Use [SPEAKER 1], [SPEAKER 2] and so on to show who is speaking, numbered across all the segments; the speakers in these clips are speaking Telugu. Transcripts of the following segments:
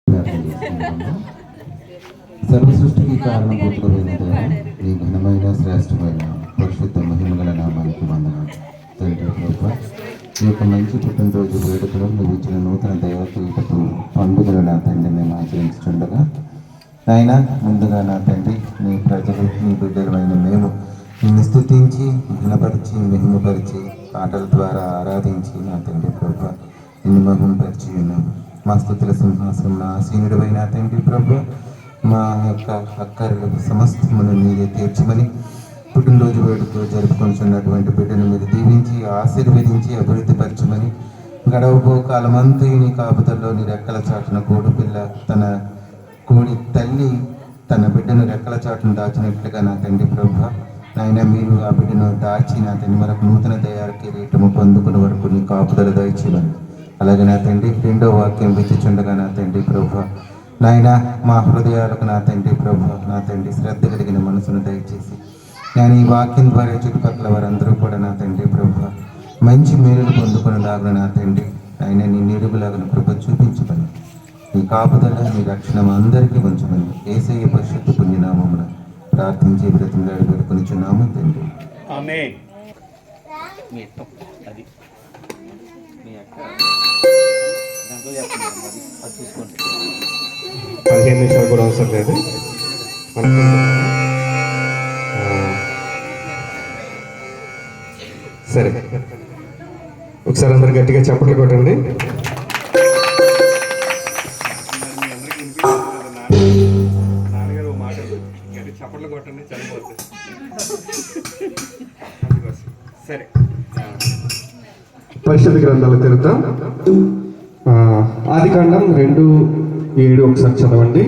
[SPEAKER 1] ప్రార్థన చేసుకుంటాము. సర్వ సృష్టికి కారణభూతుడైన దేవా, నీ ఘనమైన శ్రేష్టమైన పరిశుద్ధ మహిమగల నామానికి వందనాలు తండ్రి. ప్రభువా, ఈ యొక్క మంచి పుట్టినరోజు వేడుకలో నువ్వు ఇచ్చిన నూతన దైవకీటకు పండుగలు నా తండ్రి మేము ఆచరించుండగా, నాయన ముందుగా నా తండ్రి నీ ప్రజలు నీ బిడ్డలమైన మేము నిన్ను స్తుతించి ఘనపరిచి మహిమపరిచి పాటల ద్వారా ఆరాధించి నా తండ్రి ప్రభువా నిన్ను మహిమపరిచి ఉన్నాము. మా స్తుతుల సింహాసనం ఆసీనుడైన తండ్రి ప్రభువా, మా యొక్క అక్కర్లు సమస్తమును మీరే తీర్చమని పుట్టినరోజు వేడుకలు జరుపుకొనిచున్నటువంటి బిడ్డను మీరు దీవించి ఆశీర్వదించి అభివృద్ధిపరచమని, గడవబో కాలమంతా నీ కాపుదల్లో నీ రెక్కల చాటున కోడి పిల్ల తన కోడి తల్లి తన బిడ్డను రెక్కల చాటును దాచినట్లుగా నా తండ్రి ప్రభువా, నాయన మీరు ఆ బిడ్డను దాచి నా తండ్రి మరొక నూతన దయాల కిరీటము పొందుకునే వరకు నీ కాపుదల దయచేయమని. అలాగే నా తండ్రి రెండో వాక్యం విత్తుచుండగా నా తండ్రి ప్రభువా, నాయన మా హృదయాలకు నా తండ్రి ప్రభువా, నా తండ్రి శ్రద్ధ కలిగిన మనసును దయచేసి నేను ఈ వాక్యం ద్వారా చుట్టుపక్కల వారందరూ కూడా నా తండ్రి ప్రభువా మంచి మేలులు పొందుకునేలాగా నా తండ్రి ఆయన నీ నిరుగులాగా కృప చూపించమని, నీ కాపుదల నీ రక్షణ అందరికీ ఉంచమని యేసయ్య పరిశుద్ధ పుణ్యనామమున ప్రార్థించి బ్రతిమలాడి వేడుకొనిచున్నాము తండ్రి.
[SPEAKER 2] ఆమేన్. మీ ఇష్టం అది మీ అక్క దాంట్లో చెప్తున్నాను అది చూసుకోండి.
[SPEAKER 3] 15 నిమిషాలు కూడా అవసరం లేదు. సరే, ఒకసారి అందరు గట్టిగా చప్పట్లు కొట్టండి. నాన్నగారు మాటలు గట్టి చప్పట్లు కొట్టండి, చనిపోతుంది. సరే, పరిశుద్ధ గ్రంథాలు తిరుగుతాం. ఆదికాండం 2:7 ఒకసారి చదవండి.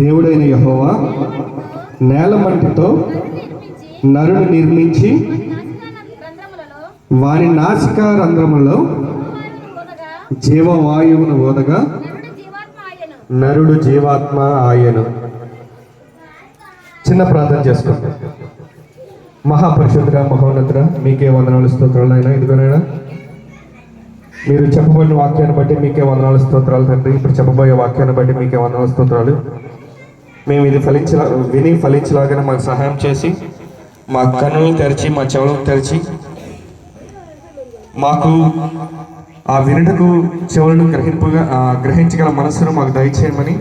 [SPEAKER 3] దేవుడైన యెహోవా నేల మట్టితో నరుని నిర్మించి వారి నాసికా రంధ్రములో జీవవాయువును ఓదగా నరుడు జీవాత్మ ఆయను. చిన్న ప్రార్థన చేసుకుంటాం. మహాపరిశుద్ధుడా మహోన్నతుడా మీకే వందనాలు స్తోత్రాలు అయినా. ఇదిగోనైనా మీరు చెప్పబడిన వాక్యాన్ని బట్టి మీకే వందనాలు స్తోత్రాలు తండ్రి. ఇప్పుడు చెప్పబోయే వాక్యాన్ని బట్టి మీకే వందనాలు స్తోత్రాలు. మేము ఇది విని ఫలించలాగానే మాకు సహాయం చేసి మా కన్నులను తెరిచి మా చెవులను తెరిచి మాకు ఆ వినుటకు చెవులను గ్రహించగల మనస్సును మాకు దయచేయమని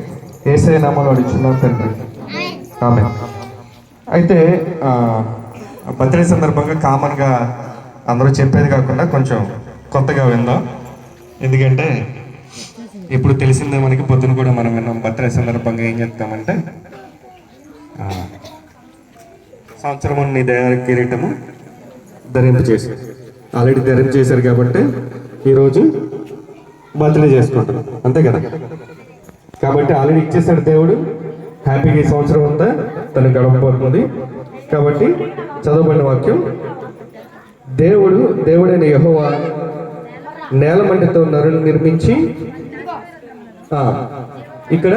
[SPEAKER 3] యేసయ్య నామములో అడుగుతున్నాం తండ్రి. ఆమేన్. అయితే బర్త్డే సందర్భంగా కామన్గా అందరూ చెప్పేది కాకుండా కొంచెం కొత్తగా విందాం. ఎందుకంటే ఇప్పుడు తెలిసిందే మనకి, పొద్దున కూడా మనం విన్నాం. బర్త్డే సందర్భంగా ఏం చెప్తామంటే సంవత్సరము నీ దయా కిరీటము ధరింపచేసి ఆల్రెడీ ధరించేశారు కాబట్టి ఈరోజు బర్త్డే చేసుకుంటాం, అంతే కదా. కాబట్టి ఆల్రెడీ ఇచ్చేసాడు దేవుడు. హ్యాపీగా ఈ సంవత్సరం అంతా తను గడపబోతుంది. కాబట్టి చదవబడిన వాక్యం, దేవుడైన యెహోవా నేల మట్టితో నరుని నిర్మించి, ఇక్కడ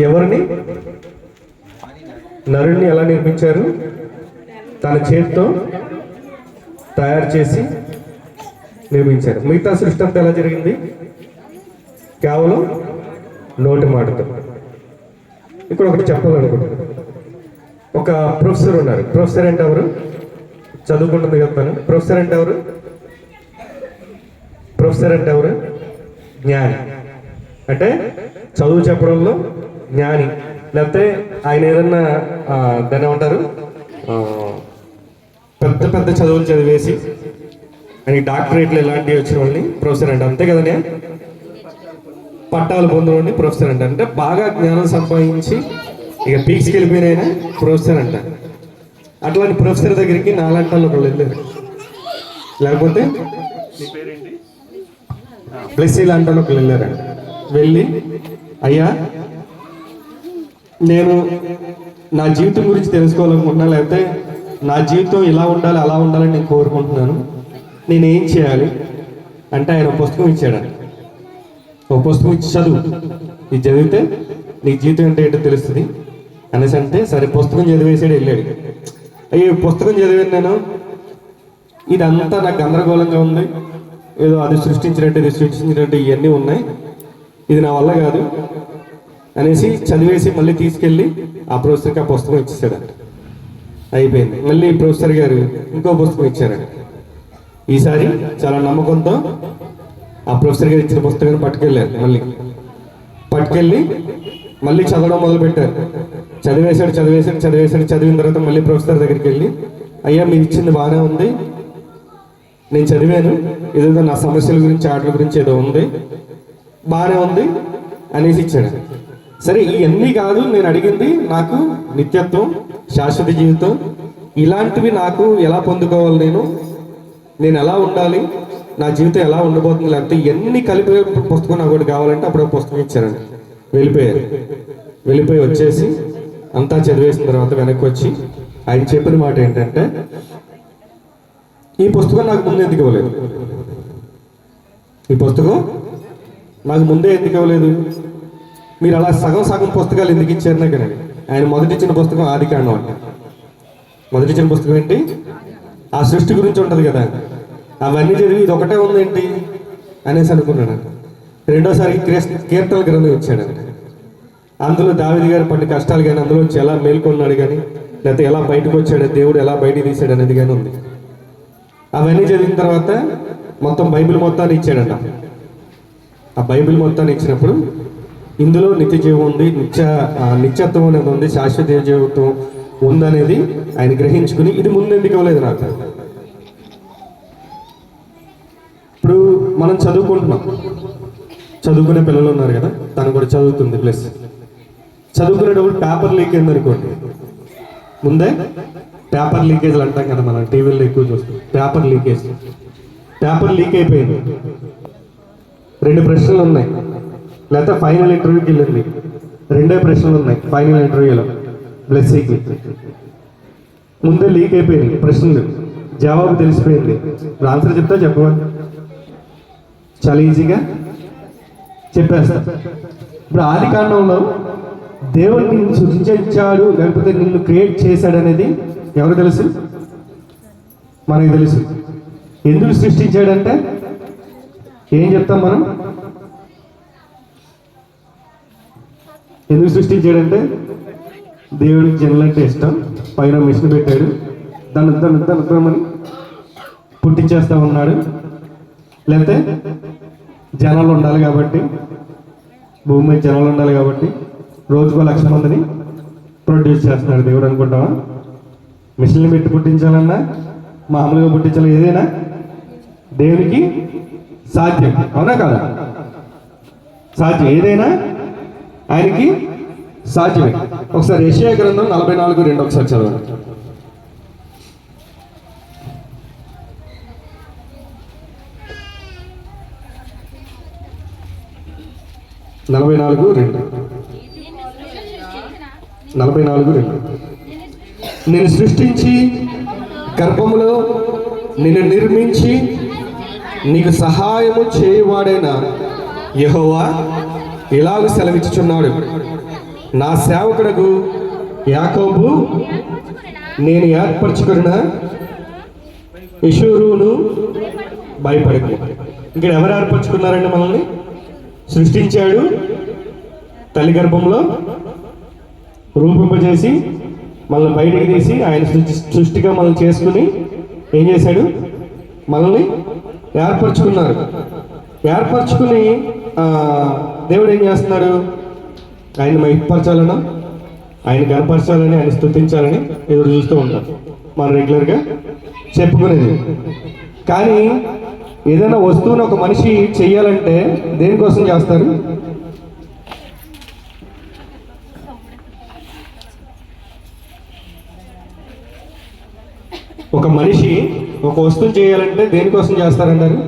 [SPEAKER 3] ఎవరిని నరుణ్ణి ఎలా నిర్మించారు? తన చేతితో తయారు చేసి నిర్మించారు. మిగతా సృష్టి అంతా ఎలా జరిగింది? కేవలం నోటి మాటతో. ఇక్కడ ఒకటి చెప్పాలనుకుంటున్నాను. ఒక ప్రొఫెసర్ ఉన్నారు. ప్రొఫెసర్ అంటే ఎవరు? చదువుకుంటుంది చెప్తాను. ప్రొఫెసర్ అంటే ఎవరు? ప్రొఫెసర్ అంటే ఎవరు? జ్ఞాని. అంటే చదువు చెప్పడంలో జ్ఞాని. లేకపోతే ఆయన ఏదన్నా దాన్ని ఏమంటారు, పెద్ద పెద్ద చదువులు చదివేసి ఆయన డాక్టరేట్లు ఇలాంటివి వచ్చిన వాళ్ళని ప్రొఫెసర్ అంటే, అంతే కదనే. పట్టాలు పొందడం ప్రొఫెసర్ అంటే, అంటే బాగా జ్ఞానం సంపాదించి ఇక పీక్స్కి వెళ్ళిపోయిన ప్రొఫెసర్ అంట. అట్లాంటి ప్రొఫెసర్ దగ్గరికి నాలాంటి వాళ్ళు ఒకళ్ళు వెళ్ళారు. లేకపోతే మీ పేరేంటి, బ్లెస్సీ లాంటి వాళ్ళు ఒకళ్ళు వెళ్ళారంట. వెళ్ళి, అయ్యా నేను నా జీవితం గురించి తెలుసుకోవాలనుకుంటున్నా, లేకపోతే నా జీవితం ఇలా ఉండాలి అలా ఉండాలని నేను కోరుకుంటున్నాను, నేనేం చేయాలి అంటే ఆయన ఒక పుస్తకం ఇచ్చాడు. ఒక పుస్తకం ఇచ్చి చదువు, ఇది చదివితే నీ జీవితం అంటే ఏంటో తెలుస్తుంది అనేసి అంటే సరే పుస్తకం చదివేసాడు, వెళ్ళాడు. అయ్యో పుస్తకం చదివాను నేను, ఇదంతా నాకు గందరగోళంగా ఉంది, ఏదో అది సృష్టించినట్టు ఇది సృష్టించినట్టు ఇవన్నీ ఉన్నాయి, ఇది నా వల్ల కాదు అనేసి చదివేసి మళ్ళీ తీసుకెళ్ళి ఆ ప్రొఫెసర్కి ఆ పుస్తకం ఇచ్చేసాడంట. అయిపోయింది. మళ్ళీ ప్రొఫెసర్ గారు ఇంకో పుస్తకం ఇచ్చారంట. ఈసారి చాలా నమ్మకంతో ఆ ప్రొఫెసర్ గారు ఇచ్చిన పుస్తకాన్ని పట్టుకెళ్ళారు. పట్టుకెళ్ళి మళ్ళీ చదవడం మొదలుపెట్టారు. చదివిన తర్వాత మళ్ళీ ప్రొఫెసర్ దగ్గరికి వెళ్ళి, అయ్యా మీరు ఇచ్చింది బాగానే ఉంది, నేను చదివాను, ఏదో నా సమస్యల గురించి ఆటల గురించి ఏదో ఉంది, బాగానే ఉంది అనేసి ఇచ్చాడు. సరే ఇవన్నీ కాదు నేను అడిగింది, నాకు నిత్యత్వం, శాశ్వత జీవితం, ఇలాంటివి నాకు ఎలా పొందుకోవాలి, నేను ఎలా ఉండాలి, నా జీవితం ఎలా ఉండబోతుంది, లేకపోతే ఇవన్నీ కలిపి పుస్తకం నాకు ఒకటి కావాలంటే అప్పుడు పుస్తకం ఇచ్చారండి. వెళ్ళిపోయి వచ్చేసి అంతా చదివేసిన తర్వాత వెనక్కి వచ్చి ఆయన చెప్పిన మాట ఏంటంటే, ఈ పుస్తకం నాకు ముందు ఎందుకు ఇవ్వలేదు, ఈ పుస్తకం నాకు ముందే ఎందుకు ఇవ్వలేదు, మీరు అలా సగం పుస్తకాలు ఎందుకు ఇచ్చారు నాకు అని. ఆయన మొదటిచ్చిన పుస్తకం ఆదికాండం అంట. మొదటిచ్చిన పుస్తకం ఏంటి, ఆ సృష్టి గురించి ఉంటుంది కదా, అవన్నీ చదివి ఇది ఒకటే ఉందేంటి అనేసి అనుకున్నాడు. రెండోసారి కీర్తనల గ్రంథం ఇచ్చాడంట. అందులో దావీదు గారు పడిన కష్టాలు కానీ, అందులోంచి ఎలా మేల్కొన్నాడు కానీ, లేకపోతే ఎలా బయటకు వచ్చాడు, దేవుడు ఎలా బయటకు తీశాడు అనేది కానీ ఉంది. అవన్నీ చదివిన తర్వాత మొత్తం బైబిల్ మొత్తాన్ని ఇచ్చాడంట. ఆ బైబిల్ మొత్తాన్ని ఇచ్చినప్పుడు ఇందులో నిత్య జీవం ఉంది, నిత్యత్వం అనేది ఉంది, శాశ్వత జీవితం ఉందనేది ఆయన గ్రహించుకుని ఇది ముందు ఎందుకు ఇవ్వలేదు నాకు. ఇప్పుడు మనం చదువుకుంటున్నాం, చదువుకునే పిల్లలు ఉన్నారు కదా, తను కూడా చదువుతుంది, ప్లస్ చదువుకునేటప్పుడు పేపర్ లీక్ అయిందనుకోండి, ముందే పేపర్ లీకేజ్లు అంటాం కదా, మనం టీవీలో ఎక్కువ చూస్తాం. పేపర్ లీక్ అయిపోయింది, 2 ప్రశ్నలు ఉన్నాయి, లేకపోతే ఫైనల్ ఇంటర్వ్యూకి వెళ్ళింది, 2 ప్రశ్నలు ఉన్నాయి ఫైనల్ ఇంటర్వ్యూలో, బ్లెస్సీకి ముందే లీక్ అయిపోయింది ప్రశ్నలు, జవాబు తెలిసిపోయింది. ఇప్పుడు ఆన్సర్ చెప్తా చెప్పవా, చాలా ఈజీగా చెప్పేస్తా. ఇప్పుడు ఆదికాండంలో దేవుడు నిన్ను సృష్టించాడు, లేకపోతే నిన్ను క్రియేట్ చేశాడు అనేది ఎవరు తెలుసు, మనకి తెలుసు. ఎందుకు సృష్టించాడంటే ఏం చెప్తాం మనం, ఎందుకు సృష్టించాడంటే దేవుడికి జనులంటే ఇష్టం, పైన మిషన్ పెట్టాడు, దాన్ని పుట్టించేస్తా ఉన్నాడు, లేకపోతే జనాలు ఉండాలి కాబట్టి, భూమి మీద జనాలు ఉండాలి కాబట్టి రోజుకో 1,00,000 మందిని ప్రొడ్యూస్ చేస్తున్నాడు దేవుడు అనుకుంటావా. మిషన్లు పెట్టి పుట్టించాలన్నా, మామూలుగా పుట్టించాలి, ఏదైనా దేవునికి సాధ్యం, అవునా కాదా, సాధ్యం, ఏదైనా ఆయనకి సాధ్యమే. ఒకసారి యెషయా గ్రంథం 44:2 ఒకసారి చదవండి. 44:2 నేను సృష్టించి గర్భములో నిన్ను నిర్మించి నీకు సహాయము చేయవాడైన యెహోవా ఇలాగ సెలవిచ్చుచున్నాడు, నా సేవకుడకు యాకోబు నేను ఏర్పరచుకున్న యెషూరును భయపడకు. ఇక్కడ ఎవరు ఏర్పరచుకున్నారండి మనల్ని? సృష్టించాడు, తల్లి గర్భంలో రూపింపజేసి మనల్ని బయటికి తీసి ఆయన సృష్టిగా మనల్ని చేసుకుని ఏం చేశాడు, మనల్ని ఏర్పరచుకుని దేవుడు ఏం చేస్తున్నాడు, ఆయన మహిమపరచాలనో ఆయన కనపరచాలని, ఆయన స్తుతించాలని ఎదురు చూస్తూ ఉంటారు మనం రెగ్యులర్గా చెప్పుకునేది. కానీ ఏదైనా వస్తువుని ఒక మనిషి చెయ్యాలంటే దేనికోసం చేస్తారు? ఒక మనిషి ఒక వస్తువుని చేయాలంటే దేనికోసం చేస్తారంటారు?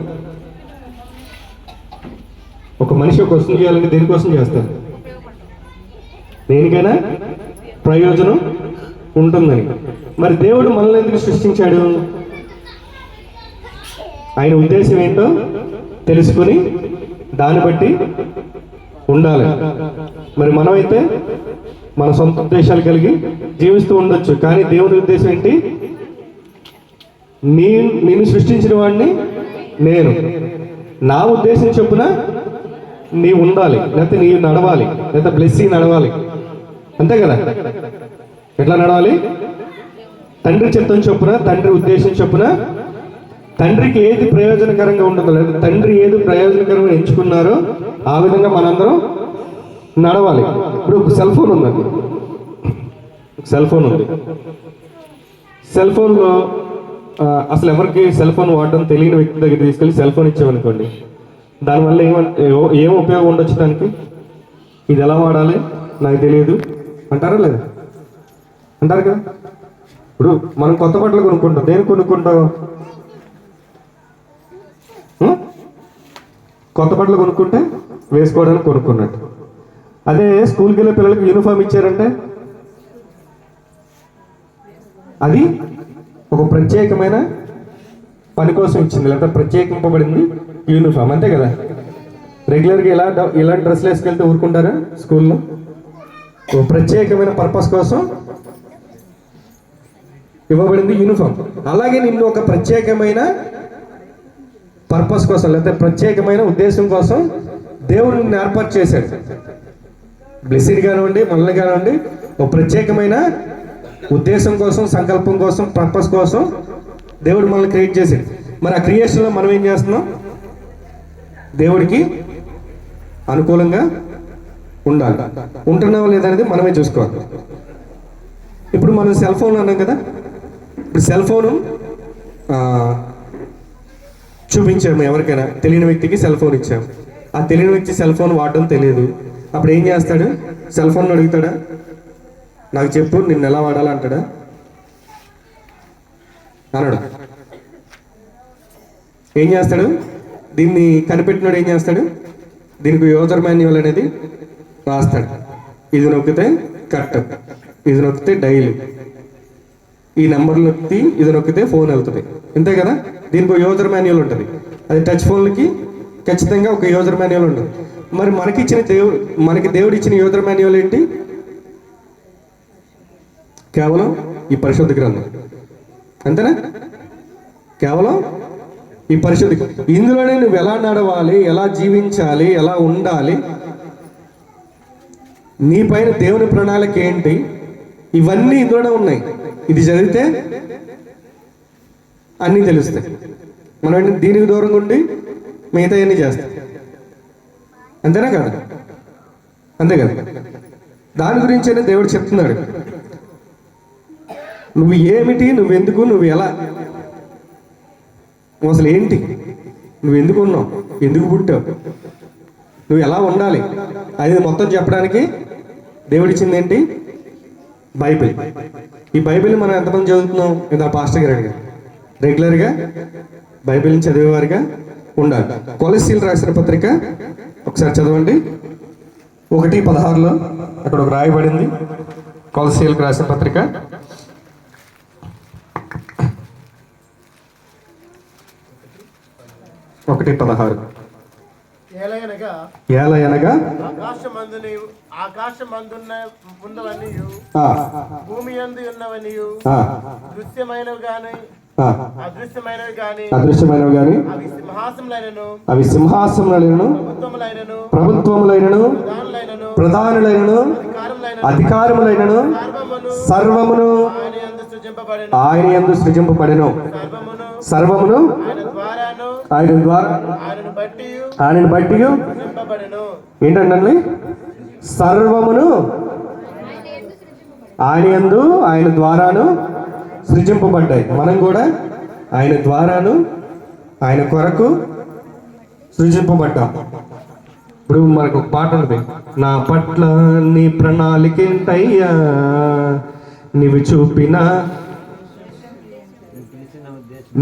[SPEAKER 3] ఒక మనిషి ఒక వస్తువు చేయాలంటే దేనికోసం చేస్తారు? దేనికైనా ప్రయోజనం ఉంటుందని. మరి దేవుడు మనల్ని ఎందుకు సృష్టించాడు? ఆయన ఉద్దేశం ఏంటో తెలుసుకుని దాన్ని బట్టి ఉండాలి. మరి మనమైతే మన సొంత ఉద్దేశాలు కలిగి జీవిస్తూ ఉండొచ్చు. కానీ దేవుని ఉద్దేశం ఏంటి? నిన్ను సృష్టించిన వాడిని నేను, నా ఉద్దేశం చొప్పున నీవు ఉండాలి, లేకపోతే నీవు నడవాలి, లేకపోతే బ్లెస్సింగ్ నడవాలి. అంతే కదా? ఎట్లా నడవాలి? తండ్రి చిత్తం చొప్పున, తండ్రి ఉద్దేశం చొప్పున, తండ్రికి ఏది ప్రయోజనకరంగా ఉంటుందో, లేదా తండ్రి ఏది ప్రయోజనకరంగా ఎంచుకున్నారో ఆ విధంగా మనందరం నడవాలి. ఇప్పుడు ఒక సెల్ ఫోన్ ఉందండి, సెల్ ఫోన్ ఉంది. సెల్ ఫోన్లో అసలు ఎవరికి సెల్ ఫోన్ వాడడం తెలియని వ్యక్తి దగ్గర తీసుకెళ్ళి సెల్ ఫోన్ ఇచ్చామనుకోండి, దానివల్ల ఏం ఉపయోగం ఉండొచ్చు దానికి? ఇది ఎలా వాడాలి నాకు తెలియదు అంటారా లేదా? అంటారు కదా. ఇప్పుడు మనం కొత్త బట్టలు కొనుక్కుంటాం, దేని కొనుక్కుంటాం? కొత్త బట్టలు కొనుక్కుంటే వేసుకోవడానికి కొనుక్కున్నట్టు. అదే స్కూల్కి వెళ్ళే పిల్లలకి యూనిఫామ్ ఇచ్చారంటే అది ఒక ప్రత్యేకమైన పని కోసం ఇచ్చింది, లేకపోతే ప్రత్యేకింపబడింది యూనిఫామ్. అంతే కదా? రెగ్యులర్గా ఇలాంటి డ్రెస్లు వేసుకెళ్తే ఊరుకుంటారా? స్కూల్లో ఒక ప్రత్యేకమైన పర్పస్ కోసం ఇవ్వబడింది యూనిఫామ్. అలాగే నిన్ను ఒక ప్రత్యేకమైన పర్పస్ కోసం, లేకపోతే ప్రత్యేకమైన ఉద్దేశం కోసం దేవుడు నిన్ను ఏర్పాటు చేశాడు. బ్లెస్సింగ్ కానివ్వండి, మనల్ని కానివ్వండి, ఒక ప్రత్యేకమైన ఉద్దేశం కోసం, సంకల్పం కోసం, పర్పస్ కోసం దేవుడు మనల్ని క్రియేట్ చేశాడు. మరి ఆ క్రియేషన్లో మనం ఏం చేస్తున్నాం? దేవుడికి అనుకూలంగా ఉండాలి. ఉంటున్నావా లేదనేది మనమే చూసుకోవాలి. ఇప్పుడు మనం సెల్ ఫోన్ అన్నాం కదా, ఇప్పుడు సెల్ ఫోను చూపించాము ఎవరికైనా, తెలియని వ్యక్తికి సెల్ ఫోన్ ఇచ్చాము. ఆ తెలియని వ్యక్తి సెల్ ఫోన్ వాడడం తెలియదు. అప్పుడు ఏం చేస్తాడు? సెల్ ఫోన్ అడుగుతాడా? నాకు చెప్పు, నిన్ను ఎలా వాడాలంటాడా? అనడు. ఏం చేస్తాడు? దీన్ని కనిపెట్టినాడు ఏం చేస్తాడు? దీనికి యూజర్ మాన్యువల్ అనేది రాస్తాడు. ఇది నొక్కితే కట్, ఇది నొక్కితే డైల్, ఈ నెంబర్ నొక్కి ఇది నొక్కితే ఫోన్ వెళ్తుంది. అంతే కదా? దీనికి ఒక యూజర్ మాన్యువల్ ఉంటుంది. అది టచ్ ఫోన్లకి ఖచ్చితంగా ఒక యూజర్ మాన్యువల్ ఉంటుంది. మరి మనకి దేవుడు ఇచ్చిన యూజర్ మాన్యువల్ ఏంటి? కేవలం ఈ పరిశుద్ధ గ్రంథం. అంతేనా? కేవలం ఈ పరిశుద్ధ, ఇందులోనే నువ్వు ఎలా నడవాలి, ఎలా జీవించాలి, ఎలా ఉండాలి, నీ పైన దేవుని ప్రణాళిక ఏంటి, ఇవన్నీ ఇందులోనే ఉన్నాయి. ఇది చదివితే అన్నీ తెలుస్తాయి. మనం దీనికి దూరంగా ఉండి మిగతా అన్నీ చేస్తాం. అంతేనా కదా? అంతే కదా? దాని గురించే దేవుడు చెప్తున్నాడు. నువ్వు ఏమిటి, నువ్వెందుకు, నువ్వు ఎలా, అసలు ఏంటి, నువ్వు ఎందుకు ఉన్నావు, ఎందుకు పుట్టావు, నువ్వు ఎలా ఉండాలి అది మొత్తం చెప్పడానికి దేవుడిచ్చింది ఏంటి? బైబిల్. ఈ బైబిల్ మనం ఎంతమంది చదువుతున్నాం? ఇంత పాస్టర్ గారు అడిగారు. రెగ్యులర్గా బైబిల్ని చదివేవారిగా ఉండాలి. కొలస్సీలు రాసిన పత్రిక ఒకసారి చదవండి. 1:16 అక్కడ ఒక రాయబడింది. కొలస్సీలకు రాసిన పత్రిక 1:16. ఏలయనగా
[SPEAKER 4] ఆకాశమందున్నవనియు భూమి యందు ఉన్నవనియు దృశ్యమైనవి గాని
[SPEAKER 3] అదృశ్యమైనవి గాని అవి సింహాసములైనను ప్రభుత్వములైనను ప్రధానులైనను అధికారములైనను సర్వమును ఆయన యందు సృజింపబడెను. సర్వమును ఆయన ద్వారా, ఆయనను బట్టి ఏంటండి? సర్వమును ఆయన యందు, ఆయన ద్వారాను సృజింపబడ్డాయి. మనం కూడా ఆయన ద్వారాను, ఆయన కొరకు సృజింపబడ్డాం. ఇప్పుడు మనకు ఒక పాట ఉంటుంది, నా పట్ల నీ ప్రణాళిక ఏంటయ్యా, నీవు చూపిన,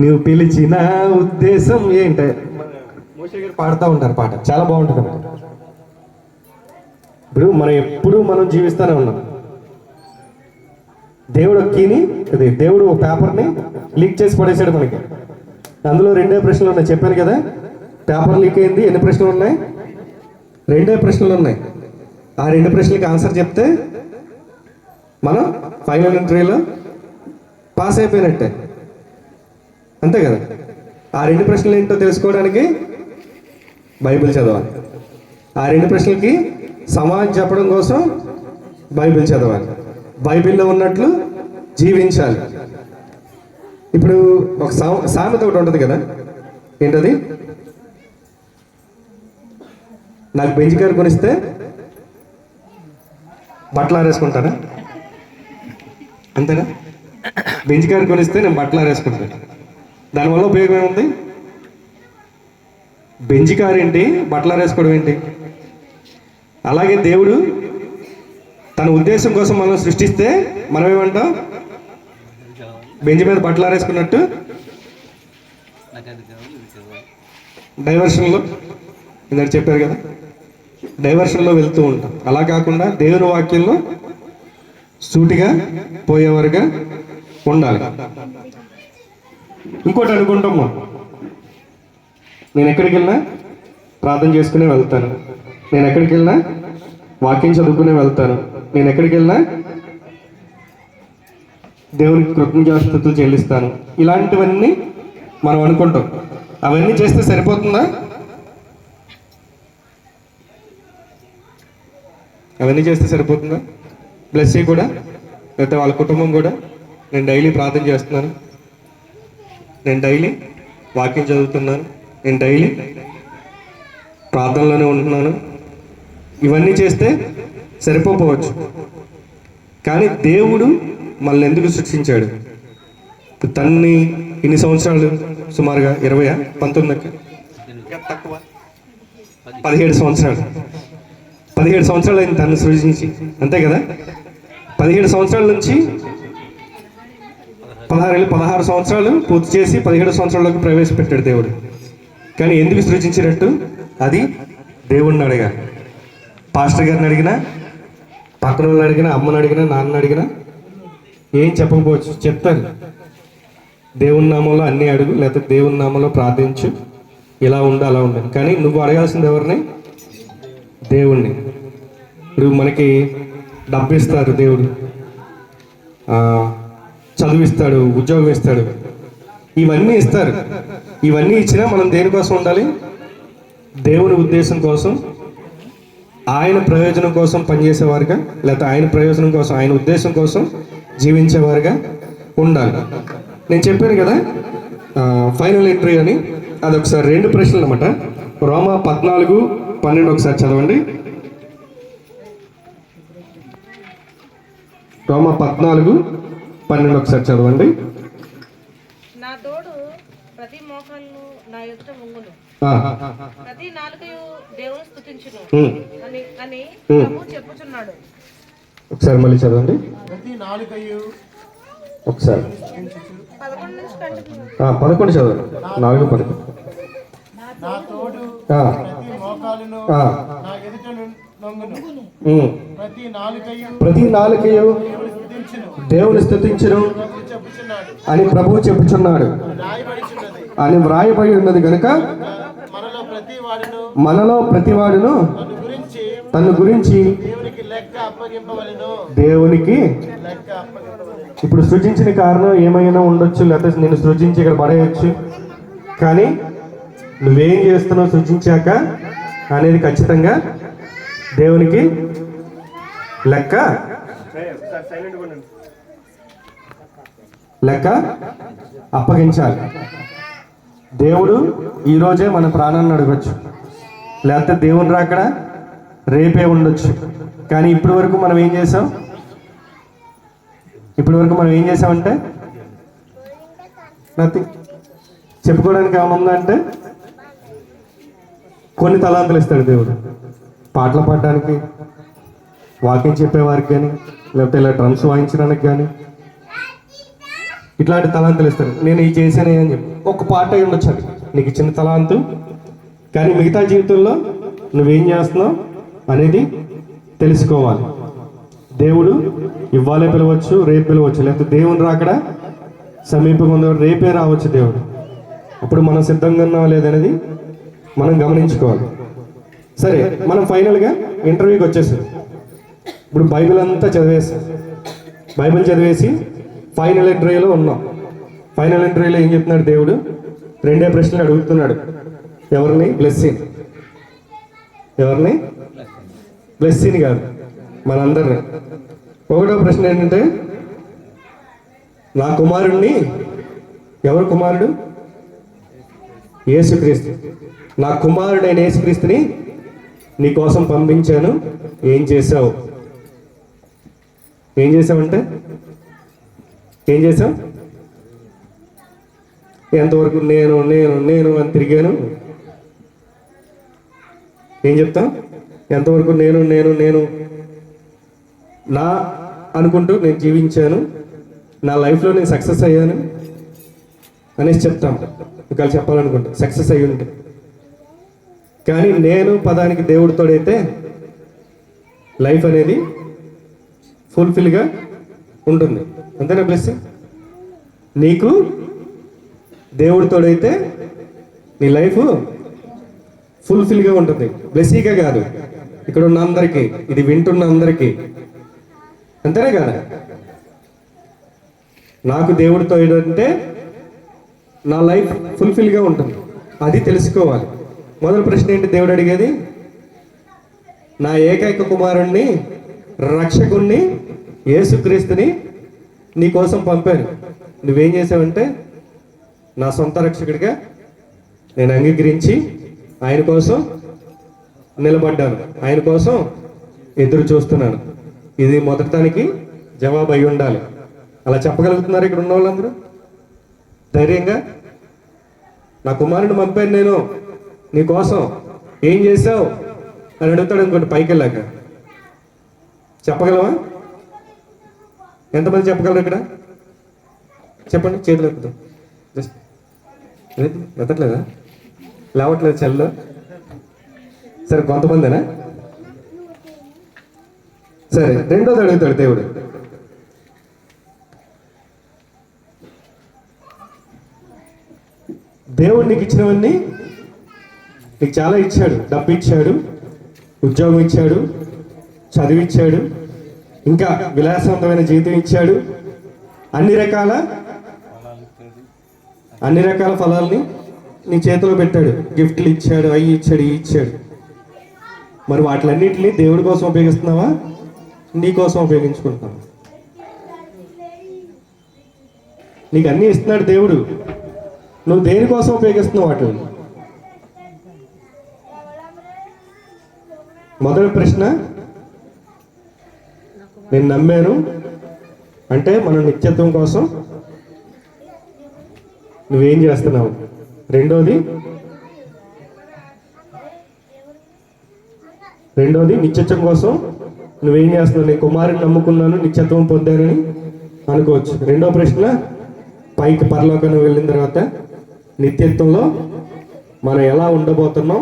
[SPEAKER 3] నువ్వు పిలిచిన ఉద్దేశం ఏంటి? మోషే గారు పాడుతూ ఉంటారు పాట, చాలా బాగుంటుంది. ఇప్పుడు ఎప్పుడు మనం జీవిస్తూనే ఉన్నాం. దేవుడు కీని, అది దేవుడు పేపర్ని లీక్ చేసి పడేసాడు మనకి. అందులో 2 ప్రశ్నలు ఉన్నాయి, చెప్పాను కదా. పేపర్ లీక్ అయింది, ఎన్ని ప్రశ్నలు ఉన్నాయి? 2 ప్రశ్నలు ఉన్నాయి. ఆ 2 ప్రశ్నలకి ఆన్సర్ చెప్తే మనం ఫైనల్ ఇంటర్వ్యూలో పాస్ అయిపోయినట్టే, అంతే కదా. ఆ 2 ప్రశ్నలు ఏంటో తెలుసుకోవడానికి బైబిల్ చదవాలి. ఆ 2 ప్రశ్నలకి సమాధానం చెప్పడం కోసం బైబిల్ చదవాలి. బైబిల్లో ఉన్నట్లు జీవించాలి. ఇప్పుడు ఒక సామెత ఒకటి ఉంటుంది కదా, ఏంటది? నాకు బెంచ్ కారు కొనిస్తే బట్టలు ఆరేసుకుంటానా? అంతేనా? బెంచ్ కారు కొనిస్తే నేను బట్టలు ఆరేసుకుంటాను. దానివల్ల ఉపయోగం ఏముంది? బెంచ్ కారు ఏంటి, బట్టలు ఆరేసుకోవడం ఏంటి? అలాగే దేవుడు తన ఉద్దేశం కోసం మనం సృష్టిస్తే మనం ఏమంటాం? బెంచ్ మీద బట్టలు ఆరేసుకున్నట్టు డైవర్షన్లో, ఇందాక చెప్పారు కదా, డైవర్షన్లో వెళ్తూ ఉంటాం. అలా కాకుండా దేవుని వాక్యంలో సూటిగా పోయేవారుగా ఉండాలి. ఇంకోటి అనుకుంటాం, నేను ఎక్కడికి వెళ్ళినా ప్రార్థన చేసుకునే వెళ్తాను, నేను ఎక్కడికి వెళ్ళినా వాక్యం చదువుకునే వెళ్తాను, నేను ఎక్కడికి వెళ్ళినా దేవునికి కృతజ్ఞతాస్తుతులు చెల్లిస్తాను. ఇలాంటివన్నీ మనం అనుకుంటాం. అవన్నీ చేస్తే సరిపోతుందా? అవన్నీ చేస్తే సరిపోతుందా? బ్లెస్సీ కూడా, లేకపోతే వాళ్ళ కుటుంబం కూడా, నేను డైలీ ప్రార్థన చేస్తున్నాను, నేను డైలీ వాక్యం చదువుతున్నాను, నేను డైలీ ప్రార్థనలోనే ఉంటున్నాను, ఇవన్నీ చేస్తే సరిపోవచ్చు. కానీ దేవుడు మనల్ని ఎందుకు సృష్టించాడు? తన్ని ఇన్ని సంవత్సరాలు, సుమారుగా 20, 19, తక్కువ 17 సంవత్సరాలు, 17 సంవత్సరాలు అయింది తను సృజించి, అంతే కదా. 17 సంవత్సరాల నుంచి 16 సంవత్సరాలు పూర్తి చేసి 17 సంవత్సరాలకు ప్రవేశపెట్టాడు దేవుడు. కానీ ఎందుకు సృజించినట్టు అది దేవుడిని అడగాలి. పాస్టర్ గారిని అడిగినా, పక్కన వాళ్ళని అడిగినా, అమ్మని అడిగినా, నాన్నని అడిగినా ఏం చెప్పకపోవచ్చు, చెప్తారు దేవుని నామంలో అన్నీ అడుగు, లేకపోతే దేవుని నామంలో ప్రార్థించు, ఇలా ఉండు అలా ఉండాలి. కానీ నువ్వు అడగాల్సింది ఎవరిని? దేవుణ్ణి. ఇప్పుడు మనకి డబ్బు ఇస్తారు దేవుడు, చదివిస్తాడు, ఉద్యోగం ఇస్తాడు, ఇవన్నీ ఇస్తారు. ఇవన్నీ ఇచ్చినా మనం దేనికోసం ఉండాలి? దేవుని ఉద్దేశం కోసం, ఆయన ప్రయోజనం కోసం పనిచేసేవారుగా, లేకపోతే ఆయన ప్రయోజనం కోసం, ఆయన ఉద్దేశం కోసం జీవించేవారుగా ఉండాలి. నేను చెప్పాను కదా ఫైనల్ ఎంట్రీ అని, అది ఒకసారి 2 ప్రశ్నలు అన్నమాట. రోమా 14:12 ఒకసారి చదవండి. రోమా 14:12 ఒకసారి చదవండి.
[SPEAKER 5] నా తోడు ప్రతి మోకాళ్ళు నా ఎదుట ముంగును, ప్రతి నాలుకయు దేవుని స్తుతించును అని ప్రభువు చెప్పుచున్నాడు.
[SPEAKER 3] ఒకసారి మళ్ళీ చదవండి.
[SPEAKER 4] ప్రతి నాలుకయు
[SPEAKER 3] ఒకసారి
[SPEAKER 5] 11 నుంచి కంటిన్యూ.
[SPEAKER 3] 11 చదవండి. 4:11.
[SPEAKER 4] నా తోడు ప్రతి మోకాలును నా ఎదుట నొంగును, ప్రతి నాలుకయు దేవుని స్తుతించును అని ప్రభువు చెప్పుచున్నాడు అని వ్రాయబడి ఉన్నది కనుక మనలో ప్రతివాడును తన గురించి దేవునికి ఇప్పుడు సృజించిన కారణం ఏమైనా ఉండొచ్చు, లేకపోతే నేను సృజించి ఇక్కడ పడేయచ్చు, కానీ నువ్వేం చేస్తున్నావు సృజించాక అనేది ఖచ్చితంగా దేవునికి లెక్క అప్పగించాలి. దేవుడు ఈరోజే మన ప్రాణాన్ని అడగచ్చు, లేకపోతే దేవుని రాకడ రేపే ఉండొచ్చు. కానీ ఇప్పటి వరకు మనం ఏం చేసాం? అంటే నథింగ్. చెప్పుకోవడానికి ఏమన్నా అంటే కొన్ని తలాంతులు ఇస్తాడు దేవుడు, పాటలు పాడడానికి, వాకింగ్ చెప్పేవారికి కానీ, లేకపోతే ఇలా డ్రమ్స్ వాయించడానికి కానీ, ఇట్లాంటి తలాంతులు ఇస్తాడు. నేను ఇది చేశానే అని చెప్పి ఒక పాట అయి ఉండొచ్చు, అది నీకు ఇచ్చిన తలాంతు. కానీ మిగతా జీవితంలో నువ్వేం చేస్తున్నావు అనేది తెలుసుకోవాలి. దేవుడు ఇవ్వాలే పిలవచ్చు, రేపు పిలవచ్చు, లేకపోతే దేవుని రాకడ సమీపంగా ఉంది, రేపే రావచ్చు దేవుడు. అప్పుడు మనం సిద్ధంగా ఉన్నావా లేదనేది మనం గమనించుకోవాలి. సరే, మనం ఫైనల్గా ఇంటర్వ్యూకి వచ్చేసాం. ఇప్పుడు బైబిల్ అంతా చదివేస్తాం. బైబిల్ చదివేసి ఫైనల్ ఇంటర్వ్యూలో ఉన్నాం. ఫైనల్ ఇంటర్వ్యూలో ఏం చెప్తున్నాడు దేవుడు? 2 ప్రశ్నలు అడుగుతున్నాడు. ఎవరిని? బ్లెస్సింగ్. ఎవరిని? బ్లెస్సింగ్ కాదు, మనందరిని. 1వ ప్రశ్న ఏంటంటే, నా కుమారుణ్ణి, ఎవరు కుమారుడు? యేసుక్రీస్తు. నా కుమారుడైన యేసుక్రీస్తుని నీ కోసం పంపించాను, ఏం చేసావు? ఏం చేసావంటే ఏం చేసావు? ఎంతవరకు నేను నేను నేను అని తిరిగాను? ఏం చెప్తాం? ఎంతవరకు నేను నేను నేను నా అనుకుంటూ నేను జీవించాను, నా లైఫ్లో నేను సక్సెస్ అయ్యాను అనేసి చెప్తాం. ఇంకా చెప్పాలనుకుంటా సక్సెస్ అయ్యి ఉంటే. కానీ నేను పదానికి దేవుడితోడైతే లైఫ్ అనేది ఫుల్ఫిల్గా ఉంటుంది. అంతేనా బ్లెస్సింగ్? నీకు దేవుడితోడైతే నీ లైఫ్ ఫుల్ఫిల్గా ఉంటుంది. బ్లెస్సింగ్గా కాదు, ఇక్కడ ఉన్న అందరికీ, ఇది వింటున్న అందరికీ. అంతేనే కదా? నాకు దేవుడితో అంటే నా లైఫ్ ఫుల్ఫిల్గా ఉంటుంది. అది తెలుసుకోవాలి. మొదటి ప్రశ్న ఏంటి దేవుడు అడిగేది? నా ఏకైక కుమారుణ్ణి, రక్షకుణ్ణి, యేసుక్రీస్తుని నీ కోసం పంపాను. నువ్వేం చేసావంటే నా సొంత రక్షకుడిగా నేను అంగీకరించి ఆయన కోసం నిలబడ్డాను, ఆయన కోసం ఎదురు చూస్తున్నాను. ఇది మొదటిదానికి జవాబు అయి ఉండాలి. అలా చెప్పగలుగుతున్నారు ఇక్కడ ఉన్న వాళ్ళందరూ ధైర్యంగా? నా కుమారుని పంపాను నేను నీ కోసం, ఏం చేసావు అని అడుగుతాడు అనుకోండి పైకి వెళ్ళాక. చెప్పగలవా? ఎంతమంది చెప్పగలరు ఇక్కడ? చెప్పండి, చేతులు ఎత్తుతాం. జస్ట్ ఎత్తట్లేదా? లేవట్లేదు చెల్లో? సరే, కొంతమందేనా? సరే, 2వది అడుగుతాడు దేవుడు. దేవుడు నీకు ఇచ్చినవన్నీ, నీకు చాలా ఇచ్చాడు. డబ్బు ఇచ్చాడు, ఉద్యోగం ఇచ్చాడు, చదివిచ్చాడు, ఇంకా విలాసవంతమైన జీవితం ఇచ్చాడు, అన్ని రకాల ఫలాల్ని నీ చేతిలో పెట్టాడు, గిఫ్ట్లు ఇచ్చాడు, అవి ఇచ్చాడు, ఇవి ఇచ్చాడు. మరి వాటిలన్నింటినీ దేవుడి కోసం ఉపయోగిస్తున్నావా, నీ కోసం ఉపయోగించుకుంటున్నావా? నీకు అన్నీ ఇస్తున్నాడు దేవుడు, నువ్వు దేనికోసం ఉపయోగిస్తున్నావు వాటిని? మొదటి ప్రశ్న, నేను నమ్మాను అంటే మన నిత్యత్వం కోసం నువ్వేం చేస్తున్నావు? 2వది నిత్యత్వం కోసం నువ్వేం చేస్తున్నావు? నేను కుమారుని నమ్ముకున్నాను, నిత్యత్వం పొందానని అనుకోవచ్చు. 2వ ప్రశ్న, పైకి పరలోకానికి వెళ్ళిన తర్వాత నిత్యత్వంలో మనం ఎలా ఉండబోతున్నాం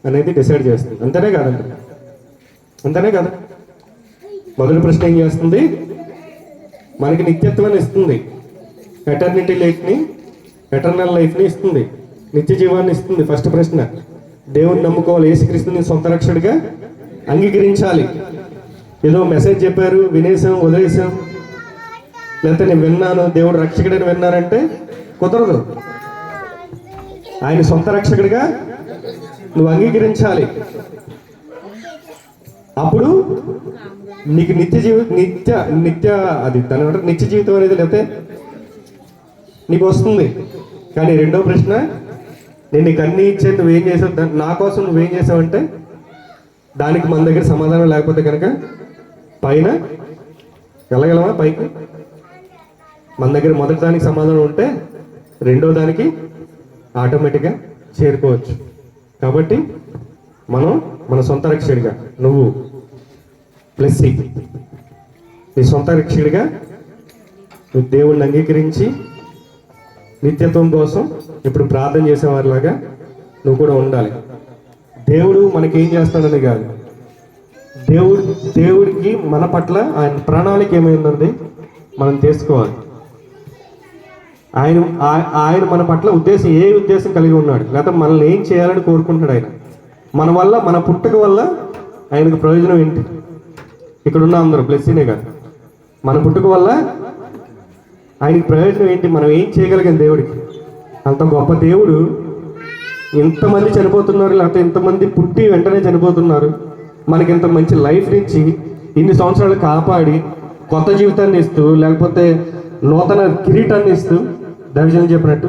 [SPEAKER 4] అనేది డిసైడ్ చేస్తుంది. అంతేనే కాదండి? అంతేనే కదా? మొదటి ప్రశ్న ఏం చేస్తుంది? మనకి నిత్యత్వాన్ని ఇస్తుంది, ఎటర్నల్ లైఫ్ని ఇస్తుంది, నిత్య జీవాన్ని ఇస్తుంది. ఫస్ట్ ప్రశ్న, దేవుని నమ్ముకోవాలి, యేసుక్రీస్తుని సొంత రక్షకుడిగా అంగీకరించాలి. ఏదో మెసేజ్ చెప్పారు, వినేసాం, వదిలేసాం, లేకపోతే నేను విన్నాను దేవుడు రక్షకుడని విన్నానంటే కుదరదు. ఆయన సొంత రక్షకుడిగా నువ్వు అంగీకరించాలి. అప్పుడు నీకు నిత్య జీవితం అనేది లేకపోతే నీకు వస్తుంది. కానీ 2వ ప్రశ్న, నేను నీకు అన్నీ ఇచ్చే నువ్వేం చేసావు, నా కోసం నువ్వేం చేసావంటే దానికి మన దగ్గర సమాధానం లేకపోతే కనుక పైన వెళ్ళగలమా? పైకి మన దగ్గర మొదటి దానికి సమాధానం ఉంటే 2వ దానికి ఆటోమేటిక్గా చేరుకోవచ్చు. కాబట్టి మనం మన సొంత రక్షకుడిగా, నువ్వు ప్లస్ నీ సొంత రక్షకుడిగా నువ్వు దేవుణ్ణి అంగీకరించి నిత్యత్వం కోసం ఇప్పుడు ప్రార్థన చేసేవారిలాగా నువ్వు కూడా ఉండాలి. దేవుడు మనకేం చేస్తాడని కాదు, దేవుడికి మన పట్ల ఆయన ప్రణాళిక ఏమైందండి మనం తెలుసుకోవాలి. ఆయన మన పట్ల ఏ ఉద్దేశం కలిగి ఉన్నాడు, లేకపోతే మనల్ని ఏం చేయాలని కోరుకుంటున్నాడు ఆయన. మన వల్ల, మన పుట్టుక వల్ల ఆయనకు ప్రయోజనం ఏంటి? ఇక్కడ ఉన్న అందరూ బ్లెస్సింగే కాదు, మన పుట్టుక వల్ల ఆయనకి ప్రయోజనం ఏంటి? మనం ఏం చేయగలిగాం దేవుడికి? అంత గొప్ప దేవుడు ఎంతమంది చనిపోతున్నారు, లేకపోతే ఎంతమంది పుట్టి వెంటనే చనిపోతున్నారు, మనకి ఇంత మంచి లైఫ్ నుంచి ఇన్ని సంవత్సరాలు కాపాడి కొత్త జీవితాన్ని ఇస్తూ, లేకపోతే నూతన కిరీటాన్ని ఇస్తూ, దైవజనం చెప్పినట్టు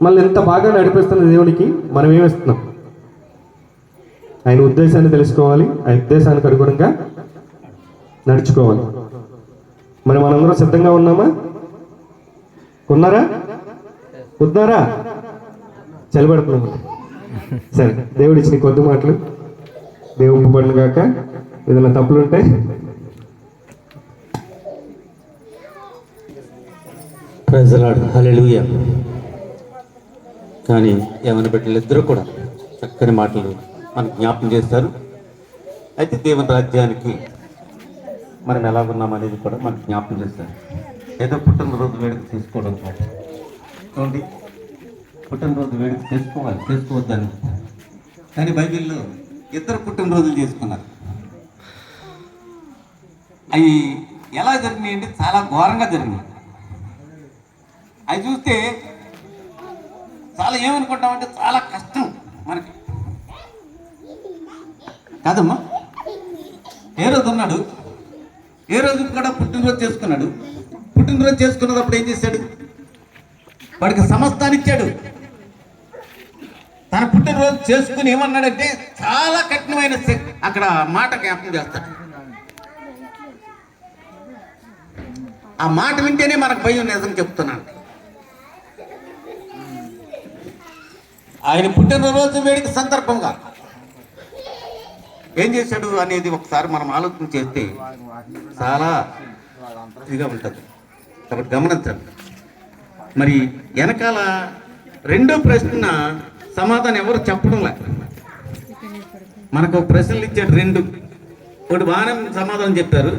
[SPEAKER 4] మళ్ళీ ఎంత బాగా నడిపిస్తున్న దేవుడికి మనం ఏమిస్తున్నాం? ఆయన ఉద్దేశాన్ని తెలుసుకోవాలి, ఆ ఉద్దేశానికి అనుగుణంగా నడుచుకోవాలి. మరి మనందరం సిద్ధంగా ఉన్నామా? ఉన్నారా? చలిపడుతున్నాము. సరే, దేవుడు ఇచ్చిన కొద్ది మాటలు దేవుడు పడిన కాక ఏదైనా తప్పులుంటే
[SPEAKER 2] ప్రజలాడు హల్లెలూయా. కానీ ఏమని బిడ్డలు ఇద్దరు కూడా చక్కని మాటలు మనకు జ్ఞాపకం చేస్తారు. అయితే దేవుని రాజ్యానికి మనం ఎలా ఉన్నాం అనేది కూడా మనకు జ్ఞాపకం చేస్తారు. ఏదో పుట్టినరోజు వేడుక చేసుకోవడం కాదు. చూడండి, పుట్టినరోజు వేడుక చేసుకోవద్దని. కానీ బైబిల్లో ఇద్దరు పుట్టినరోజులు చేసుకున్నారు. అవి ఎలా జరిగినాయి అంటే చాలా ఘోరంగా జరిగినాయి. అవి చూస్తే చాలా ఏమనుకుంటామంటే చాలా కష్టం మనకి కాదమ్మా. ఏ రోజు ఉన్నాడు, ఏ రోజు కూడా పుట్టినరోజు చేసుకున్నాడు. పుట్టినరోజు చేసుకున్నప్పుడు ఏం చేశాడు? వాడికి సమస్తాన్ని ఇచ్చాడు. తన పుట్టినరోజు చేసుకుని ఏమన్నాడంటే చాలా కఠినమైన అక్కడ మాట జ్ఞాపకం చేస్తాడు. ఆ మాట వింటేనే మనకు భయం. నిజం చెప్తున్నాను. ఆయన పుట్టినరోజు వేడుక సందర్భంగా ఏం చేశాడు అనేది ఒకసారి మనం ఆలోచన చేస్తే చాలా ఇదిగా ఉంటుంది. కాబట్టి గమనించండి. మరి వెనకాల రెండో ప్రశ్న సమాధానం ఎవరు చెప్పడం లే. మనకు ప్రశ్నలు ఇచ్చాడు రెండు. ఒకటి బాగానే సమాధానం చెప్పారు,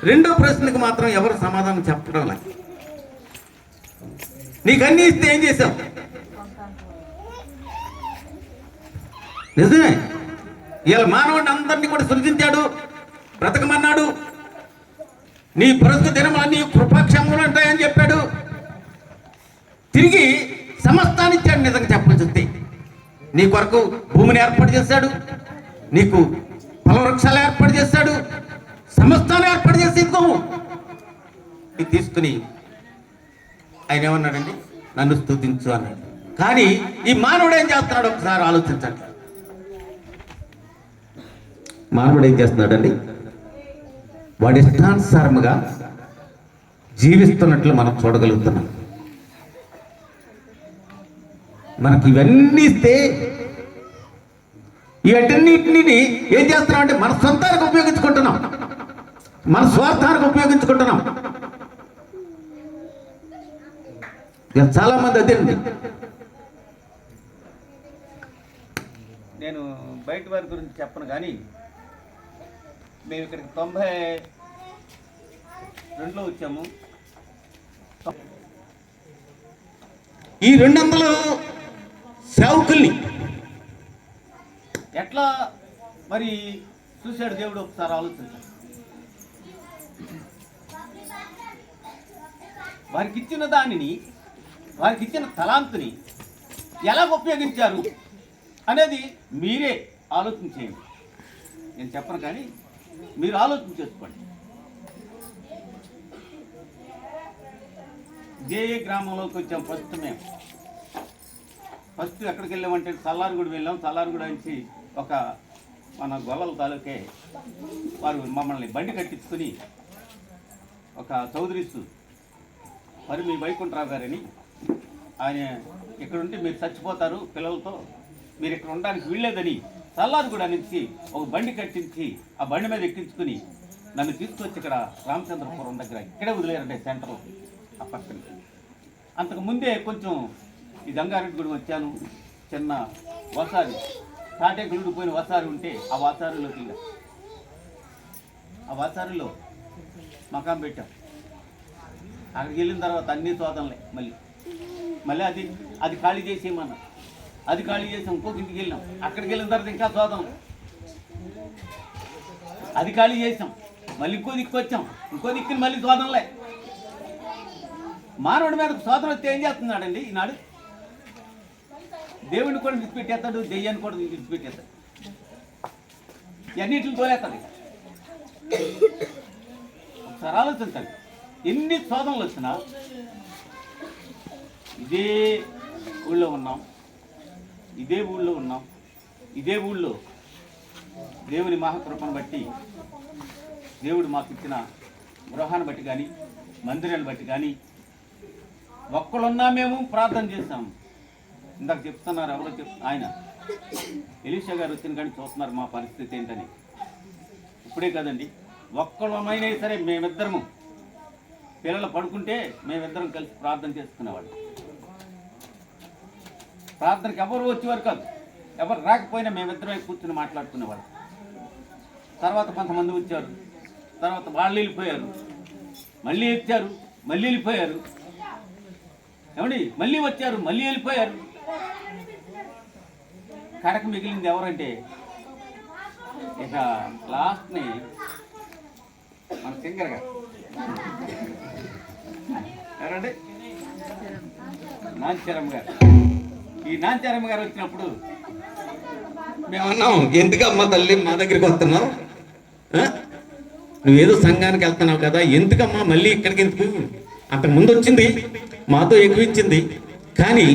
[SPEAKER 2] రెండో ప్రశ్నకు మాత్రం ఎవరు సమాధానం చెప్పడం లే. నీకు అన్ని ఇస్తే ఏం చేశావు? నిజమే, ఇలా మానవుడిని అందరినీ కూడా సృజించాడు, బ్రతకమన్నాడు. నీ బ్రతుకు దినములన్నీ కృపాక్షేమంలో ఉంటాయని చెప్పాడు. తిరిగి సమస్తాన్ని ఇచ్చాడు. నిజంగా చెప్పాల్సి నీ కొరకు భూమిని ఏర్పాటు చేశాడు, నీకు ఫలవృక్షాలు ఏర్పాటు చేశాడు, సమస్తాన్ని ఏర్పాటు చేసి ఇది తీసుకుని ఆయన ఏమన్నాడండి? నన్ను స్తుతించు అన్నాడు. కానీ ఈ మానవుడు ఏం చేస్తున్నాడు ఒకసారి ఆలోచించండి. మానవుడు ఏం చేస్తున్నాడండి? వాడి ఇష్టానుసారముగా జీవిస్తున్నట్లు మనం చూడగలుగుతున్నాం. మనకి ఇవన్నీ ఇస్తే ఇవన్నిటిని ఏం చేస్తున్నాం అంటే మన సొంతానికి ఉపయోగించుకుంటున్నాం, మన స్వార్థానికి ఉపయోగించుకుంటున్నాం. ఇక చాలా మంది అదేండి. నేను బయట వారి గురించి చెప్పను, కానీ మేము ఇక్కడికి 92లో వచ్చాము. ఈ 200 సేవకుల్ని ఎట్లా మరి చూశాడు దేవుడు ఒకసారి ఆలోచించాడు. వారికి ఇచ్చిన దానిని, వారికి ఇచ్చిన తలాంతుని ఎలా ఉపయోగించారు అనేది మీరే ఆలోచన చేయండి. నేను చెప్పను, కానీ మీరు ఆలోచన చేసుకోండి. జేఏ గ్రామంలోకి వచ్చాం. ఫస్ట్ ఎక్కడికి వెళ్ళామంటే సల్లార్గూడ వెళ్ళాం. సల్లార్గూడ నుంచి ఒక మన గొల్లల తాలూకే వారు మమ్మల్ని బండి కట్టించుకుని ఒక చౌదరీసు మరి మీ వైకుంఠరావు గారని ఆయన ఇక్కడ ఉంటే మీరు చచ్చిపోతారు పిల్లలతో, మీరు ఇక్కడ ఉండడానికి వీల్లేదని సల్లార్గూడ నుంచి ఒక బండి కట్టించి ఆ బండి మీద ఎక్కించుకుని నన్ను తీసుకొచ్చి ఇక్కడ రామచంద్రపురం దగ్గర ఇక్కడే వదిలేరండి, సెంటర్లో ఆ పక్కన. అంతకు ముందే కొంచెం ఈ గంగారెడ్డి గుడి వచ్చాను. చిన్న వసారి తాటే గుడిపోయిన వసారి ఉంటే ఆ వసారిలోకి వెళ్ళాం. ఆ వసారిలో మకాం పెట్టాం. అక్కడికి వెళ్ళిన తర్వాత అన్ని శోధనలే. మళ్ళీ అది ఖాళీ చేసేయమన్నా, అది ఖాళీ చేసి ఇంకొక ఇంటికి వెళ్ళాం. అక్కడికి వెళ్ళిన తర్వాత ఇంకా శోధనలు, అది ఖాళీ చేసాం. మళ్ళీ ఇంకో దిక్కు వచ్చాం, ఇంకో దిక్కుని మళ్ళీ శోధనలే. మానవుడి మీద శోధన వస్తే ఏం చేస్తున్నాడండి ఈనాడు? దేవుడిని కూడా విడిచిపెట్టేస్తాడు, దెయ్యాన్ని కూడా విడిచిపెట్టేస్తాడు, అన్నిటిని తోలేస్తాడు. ఒకసారి ఆలోచించండి, ఎన్ని శోధనలు వచ్చినా ఇదే ఊళ్ళో ఉన్నాం, ఇదే ఊళ్ళో ఉన్నాం, ఇదే ఊళ్ళో దేవుని మహాకృపను బట్టి, దేవుడు మాకు ఇచ్చిన గృహాన్ని బట్టి కానీ, మందిరాన్ని బట్టి కానీ ఒక్కడున్నా మేము ప్రార్థన చేస్తాము. ఇందాక చెప్తున్నారు, ఎవరో ఆయన ఎలీషా గారు వచ్చిన కానీ చూస్తున్నారు మా పరిస్థితి ఏంటని. ఇప్పుడే కదండి, ఒక్కళ్ళమైనా సరే మేమిద్దరము పిల్లలు పడుకుంటే మేమిద్దరం కలిసి ప్రార్థన చేసుకునేవాళ్ళు. ప్రార్థనకి ఎవరు వచ్చేవారు కాదు, ఎవరు రాకపోయినా మేమిద్దరమే కూర్చుని మాట్లాడుకునేవాళ్ళు. తర్వాత కొంతమంది వచ్చారు, తర్వాత వాళ్ళు వెళ్ళిపోయారు, మళ్ళీ వచ్చారు, మళ్ళీ వెళ్ళిపోయారు. ఏమండి, మళ్ళీ వచ్చారు, మళ్ళీ వెళ్ళిపోయారు. కడక మిగిలింది ఎవరంటే ఇక లాస్ట్ని మన సింగర్ గారు ఎవరండి, నాంచారమ్మ గారు. ఈ నాంచారమ్మ గారు వచ్చినప్పుడు మేమన్నాం, ఎందుకమ్మా తల్లి మా దగ్గరికి వస్తున్నావు? నువ్వేదో సంఘానికి వెళ్తున్నావు కదా, ఎందుకమ్మా మళ్ళీ ఇక్కడికి ఎందుకు? అంతకుముందు వచ్చింది, మాతో ఎక్కువ ఇచ్చింది, కానీ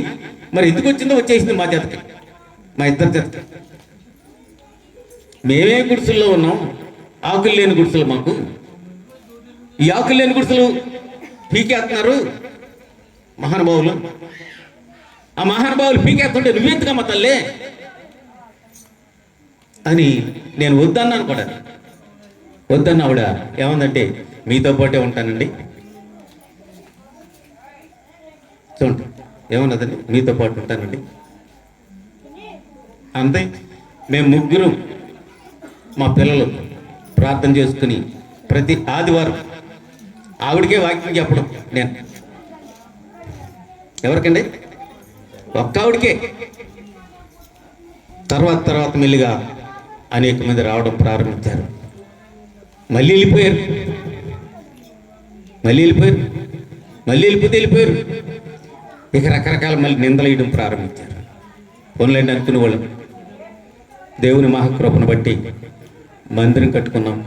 [SPEAKER 2] మరి ఎందుకు వచ్చిందో వచ్చేసింది మా జతకి, మా ఇద్దరి జతకి. మేమే గుడిసెల్లో ఉన్నాం, ఆకులు లేని గుడిసెలు మాకు. ఈ ఆకులు లేని గుడిసెలు పీకేస్తున్నారు మహానుభావులు. ఆ మహానుభావులు పీకేస్తుంటే నువ్వెందుకమ్మా తల్లే అని నేను వద్దన్నాను కూడా. వద్దన్న ఆవిడ ఏమందంటే, మీతో పాటే ఉంటానండి. చూడండి ఏమన్నదండి, మీతో పాటు ఉంటానండి అంతే. మేము ముగ్గురు మా పిల్లలు ప్రార్థన చేసుకుని ప్రతి ఆదివారం ఆవిడకే వాక్యం చెప్పడం. నేను ఎవరికండి? ఒక్క ఆవిడకే. తర్వాత మెల్లిగా అనేక మంది రావడం ప్రారంభించారు. మళ్ళీ వెళ్ళిపోయారు, వెళ్ళిపోయారు. ఇక రకరకాల మళ్ళీ నిందలు వేయడం ప్రారంభించారు. పోన్లేండి అనుకునే వాళ్ళు. దేవుని మహాకృపను బట్టి మందిరం కట్టుకున్నాం.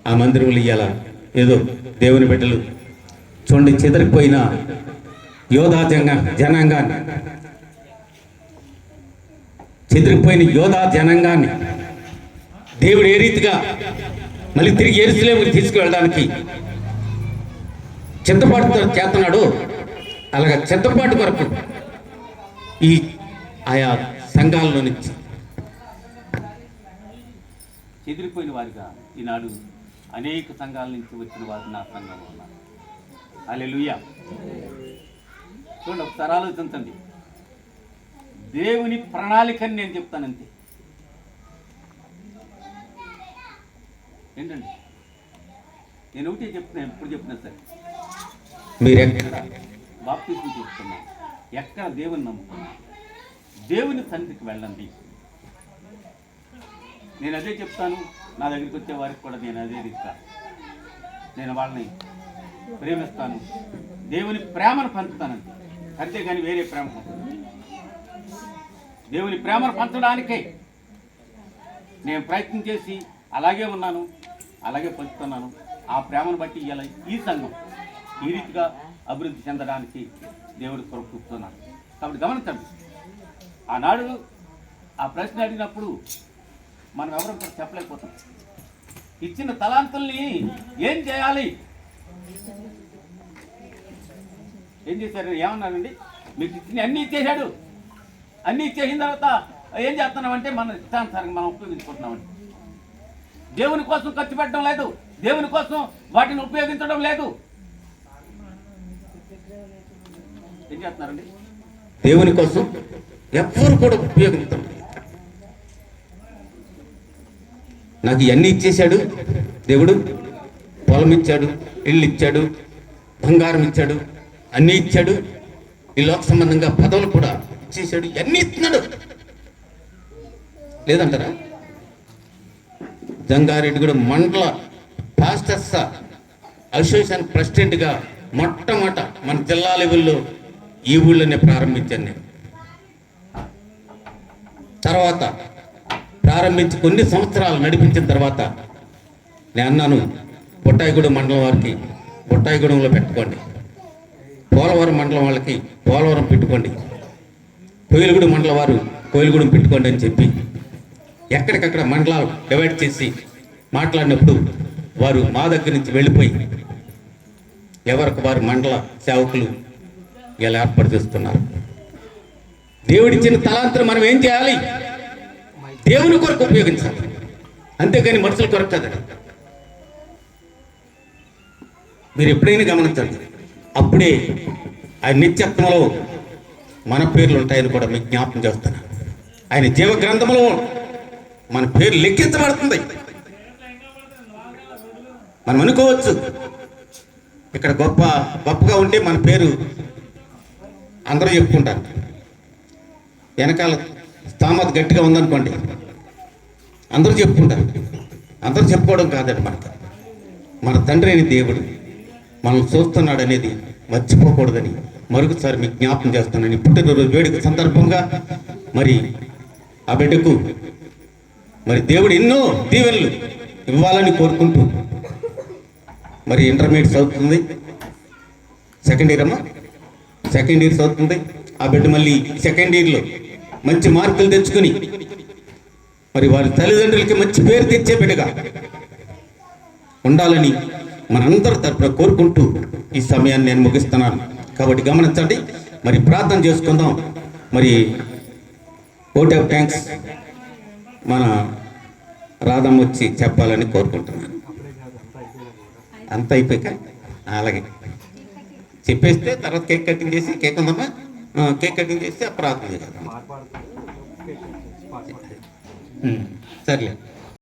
[SPEAKER 2] ఆ మందిరంలో ఇయ్యాల ఏదో దేవుని బిడ్డలు చూడండి, చెదరిపోయిన యోధా జనాంగాన్ని, చెదిరిపోయిన యోధా జనాంగాన్ని దేవుడు ఏ రీతిగా మళ్ళీ తిరిగి యెరూషలేముకి తీసుకువెళ్ళడానికి చిత్తపాటుతో చేస్తున్నాడు, అలాగా చిత్తపాటు వరకు ఈ ఆయా సంఘాలలో నుంచి చెదిరిపోయిన వారిగా ఈనాడు అనేక సంఘాల నుంచి వచ్చిన వారు నా సంఘంలో ఉన్నారు. హల్లెలూయా. చూడండి, ఒకసారి ఆలోచించండి. దేవుని ప్రణాళికని నేను చెప్తానంతే. ఏంటండి, నేను ఒకటే చెప్తున్నాను, ఎప్పుడు చెప్పినా సరే, మీరు ఎక్కడ బాప్తిస్మం చెప్తున్నాను, ఎక్కడ దేవుని నమ్ముకున్నాను, దేవుని సన్నిధికి వెళ్ళండి. నేను అదే చెప్తాను. నా దగ్గరికి వచ్చే వారికి కూడా నేను అదే ఇస్తాను. నేను వాళ్ళని ప్రేమిస్తాను, దేవుని ప్రేమను పంచుతానండి, అంతేగాని వేరే ప్రేమ పంచుతాను. దేవుని ప్రేమను పంచడానికే నేను ప్రయత్నం చేసి అలాగే ఉన్నాను, అలాగే పంచుతున్నాను. ఆ ప్రేమను బట్టి ఇలా ఈ సంఘం ఈ రీతిగా అభివృద్ధి చెందడానికి దేవుడు కృప చూపుతున్నాను. కాబట్టి గమనించండి, ఆనాడు ఆ ప్రశ్న అడిగినప్పుడు మనం ఎవరు కూడా చెప్పలేకపోతాం. ఇచ్చిన తలాంతుల్ని ఏం చేయాలి, ఏం చేశారు? ఏమన్నారండి? మీకు ఇచ్చిన అన్నీ ఇచ్చేసాడు, అన్నీ ఇచ్చేసిన తర్వాత ఏం చేస్తున్నామంటే మన ఇష్టానుసారంగా మనం ఉపయోగించుకుంటున్నామండి. దేవుని కోసం ఖర్చు పెట్టడం లేదు, దేవుని కోసం వాటిని ఉపయోగించడం లేదు. ఏం చేస్తున్నారండి? దేవుని కోసం ఎవ్వరు కూడా ఉపయోగించడం. నాకు ఇవన్నీ ఇచ్చేశాడు దేవుడు, పొలం ఇచ్చాడు, ఇల్లు ఇచ్చాడు, బంగారం ఇచ్చాడు, అన్నీ ఇచ్చాడు, ఈ లోక సంబంధంగా పదవులు కూడా ఇచ్చేశాడు, ఇవన్నీ ఇస్తున్నాడు లేదంటారా? జంగారెడ్డిగూడెం మండల పాస్టర్స్ అసోసియేషన్ ప్రెసిడెంట్గా మొట్టమొదట మన జిల్లా లెవెల్లో ఈ ఊళ్ళోనే ప్రారంభించాను నేను. తర్వాత ప్రారంభించి కొన్ని సంవత్సరాలు నడిపించిన తర్వాత నేను అన్నాను, బుట్టాయిగూడెం మండలం వారికి బుట్టాయిగూడెంలో పెట్టుకోండి, పోలవరం మండలం వాళ్ళకి పోలవరం పెట్టుకోండి, కోయిలగూడెం మండలం వారు కోయిలగూడెం పెట్టుకోండి అని చెప్పి ఎక్కడికక్కడ మండలాలు డివైడ్ చేసి మాట్లాడినప్పుడు వారు మా దగ్గర నుంచి వెళ్ళిపోయి ఎవరికి వారు మండల సేవకులు ఇలా ఏర్పాటు చేస్తున్నారు. దేవుడిచ్చిన తలాంతరం మనం ఏం చేయాలి? దేవుని కొరకు ఉపయోగించాలి, అంతేగాని మనుషుల కొరకు కదండి. మీరు ఎప్పుడైనా గమనించండి, అప్పుడే ఆయన నిత్యత్వంలో మన పేర్లు ఉంటాయని కూడా మీకు జ్ఞాపకం చేస్తున్నాను. ఆయన జీవ గ్రంథంలో మన పేరు లెక్కించబడుతుంది. మనం అనుకోవచ్చు ఇక్కడ గొప్పగా ఉంటే మన పేరు అందరూ చెప్పుకుంటారు, వెనకాల స్థామత గట్టిగా ఉందనుకోండి అందరూ చెప్పుకుంటారు. అందరూ చెప్పుకోవడం కాదండి, మన తండ్రి అయిన దేవుడు మనం చూస్తున్నాడు అనేది మర్చిపోకూడదని మరొకసారి మీకు జ్ఞాపకం చేస్తున్నాను. పుట్టినరోజు వేడుక సందర్భంగా మరి ఆ బిడ్డకు మరి దేవుడు ఎన్నో దీవెనలు ఇవ్వాలని కోరుకుంటూ మరి ఇంటర్మీడియట్ చదువుతుంది, సెకండ్ ఇయర్ చదువుతుంది. ఆ బిడ్డ మళ్ళీ సెకండ్ ఇయర్లో మంచి మార్కులు తెచ్చుకుని మరి వారి తల్లిదండ్రులకి మంచి పేరు తెచ్చే బిడ్డగా ఉండాలని మనందరి తరపున కోరుకుంటూ ఈ సమయాన్ని నేను ముగిస్తున్నాను. కాబట్టి గమనించండి, మరి ప్రార్థన చేసుకుందాం. మరి ఓట్ ఆఫ్ థ్యాంక్స్ మన రాధమ్మ వచ్చి చెప్పాలని కోరుకుంటున్నాను. అంత అయిపోయాక అలాగే చెప్పేస్తే తర్వాత కేక్ కటింగ్ చేసి, కేక్ ఉందమ్మా, కేక్ కటింగ్ చేసి ప్రార్థన చేద్దాం. సర్లే.